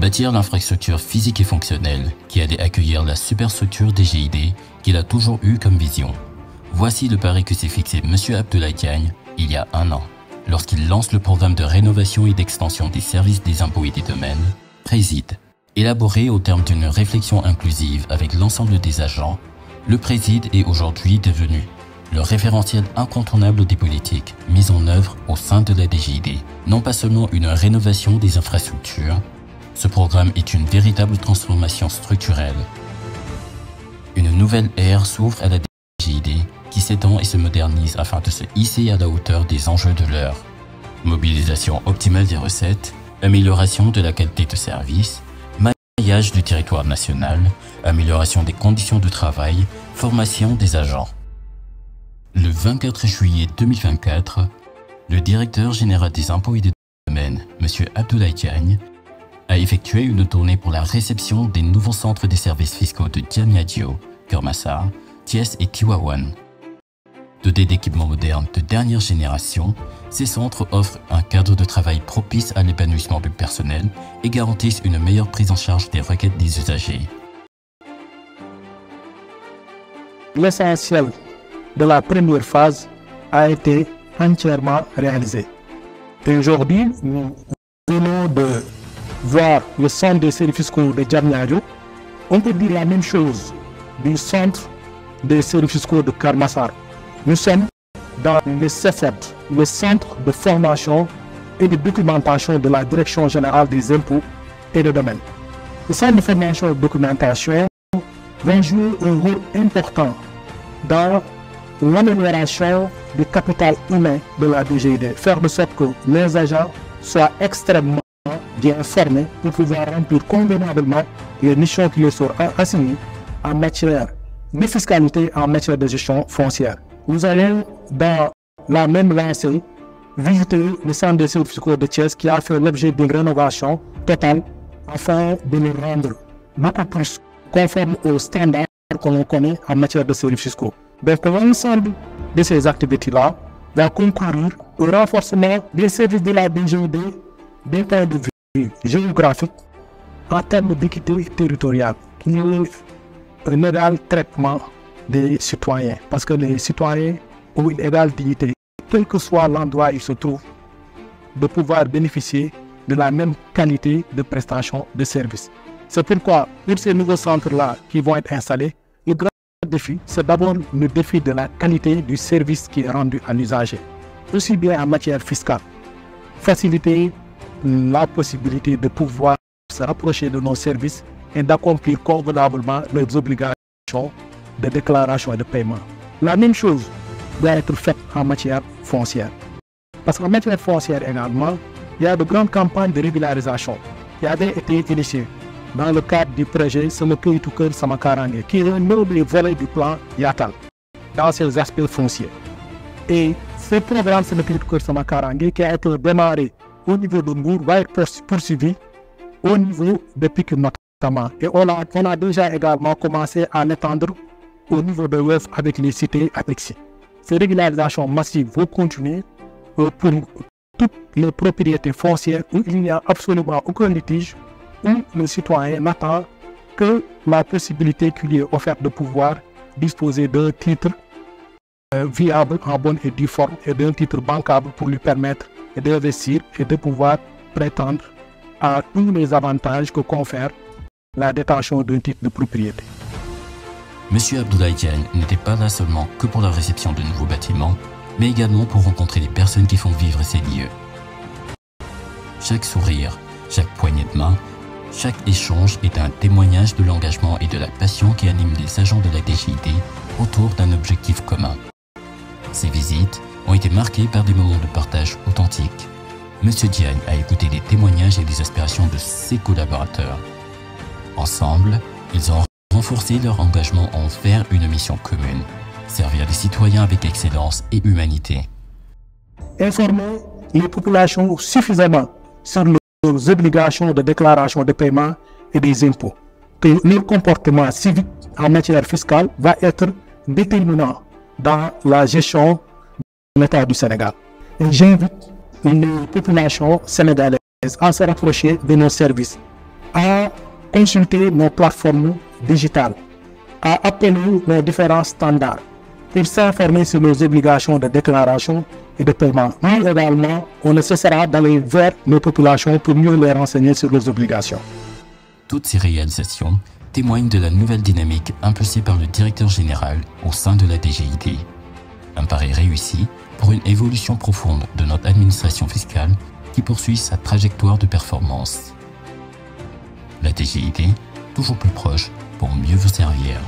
Bâtir l'infrastructure physique et fonctionnelle qui allait accueillir la superstructure DGID qu'il a toujours eu comme vision. Voici le pari que s'est fixé M. Abdoulaye Diagne il y a 1 an, lorsqu'il lance le programme de rénovation et d'extension des services des impôts et des domaines, Préside. Élaboré au terme d'une réflexion inclusive avec l'ensemble des agents, le Préside est aujourd'hui devenu le référentiel incontournable des politiques mises en œuvre au sein de la DGID. Non pas seulement une rénovation des infrastructures, ce programme est une véritable transformation structurelle. Une nouvelle ère s'ouvre à la DGID qui s'étend et se modernise afin de se hisser à la hauteur des enjeux de l'heure. Mobilisation optimale des recettes, amélioration de la qualité de service, maillage du territoire national, amélioration des conditions de travail, formation des agents. Le 24 juillet 2024, le directeur général des impôts et des domaines, M. Abdoulaye Diagne, a effectué une tournée pour la réception des nouveaux centres des services fiscaux de Diamniadio, Keur Massar, Thiès et Tivaouane. Dotés d'équipements modernes de dernière génération, ces centres offrent un cadre de travail propice à l'épanouissement du personnel et garantissent une meilleure prise en charge des requêtes des usagers. L'essentiel de la première phase a été entièrement réalisé. Et aujourd'hui, nous venons de voir le centre des services fiscaux de Diamniadio. On peut dire la même chose du centre des services fiscaux de Keur Massar. Nous sommes dans le CEFOD, le centre de formation et de documentation de la Direction générale des impôts et des domaines. Le centre de formation et de documentation va jouer un rôle important dans l'amélioration du capital humain de la DGID, faire de sorte que les agents soient extrêmement bien formés pour pouvoir remplir convenablement les missions qui leur sont assignées en matière de fiscalité, en matière de gestion foncière. Nous allons, dans la même lancée, visiter le centre des services fiscaux de Thiès qui a fait l'objet d'une rénovation totale afin de le rendre beaucoup plus conforme aux standards que l'on connaît en matière de services fiscaux. Donc, l'ensemble de ces activités-là va concourir au renforcement des services de la DGID d'un point de vue géographique en termes d'équité territoriale, qui est un égal traitement des citoyens, parce que les citoyens ont une égale dignité, quel que soit l'endroit où ils se trouvent, de pouvoir bénéficier de la même qualité de prestation de services. C'est pourquoi, pour ces nouveaux centres-là qui vont être installés, le grand défi, c'est d'abord le défi de la qualité du service qui est rendu à l'usager, aussi bien en matière fiscale. Faciliter la possibilité de pouvoir se rapprocher de nos services et d'accomplir convenablement leurs obligations de déclaration et de paiement. La même chose doit être faite en matière foncière. Parce qu'en matière foncière également, il y a de grandes campagnes de régularisation qui avaient été initiées dans le cadre du projet Sama Kayitu Keur Sama Karange, qui est un noble volet du plan Yatal dans ses aspects fonciers. Et ce programme Sama Kayitu Keur Sama Karange, qui a été démarré au niveau de Mbour, va être poursuivi au niveau de Pikine notamment. Et on a déjà également commencé à l'étendre au niveau de l'Ouest avec les cités annexées. Ces régularisations massives vont continuer pour toutes les propriétés foncières où il n'y a absolument aucun litige, où le citoyen n'attend que la possibilité qui lui est offerte de pouvoir disposer d'un titre viable en bonne et due forme et d'un titre bancable pour lui permettre d'investir et de pouvoir prétendre à tous les avantages que confère la détention d'un titre de propriété. M. Abdoulaye Diagne n'était pas là seulement que pour la réception de nouveaux bâtiments, mais également pour rencontrer les personnes qui font vivre ces lieux. Chaque sourire, chaque poignée de main, chaque échange est un témoignage de l'engagement et de la passion qui animent les agents de la DGID autour d'un objectif commun. Ces visites ont été marquées par des moments de partage authentiques. M. Diagne a écouté les témoignages et les aspirations de ses collaborateurs. Ensemble, ils ont renforcé leur engagement en faire une mission commune, servir les citoyens avec excellence et humanité. Informer les populations suffisamment sur leurs obligations de déclaration de paiement et des impôts, que leur comportement civique en matière fiscale va être déterminant dans la gestion de l'État du Sénégal. Et j'invite les populations sénégalaises à se rapprocher de nos services à consulter nos plateformes digitales, à appeler nos différents standards pour s'informer sur nos obligations de déclaration et de paiement. Mais également, on ne cessera d'aller vers nos populations pour mieux les renseigner sur leurs obligations. Toutes ces réalisations témoignent de la nouvelle dynamique impulsée par le directeur général au sein de la DGID. Un pari réussi pour une évolution profonde de notre administration fiscale qui poursuit sa trajectoire de performance. La DGID, toujours plus proche pour mieux vous servir.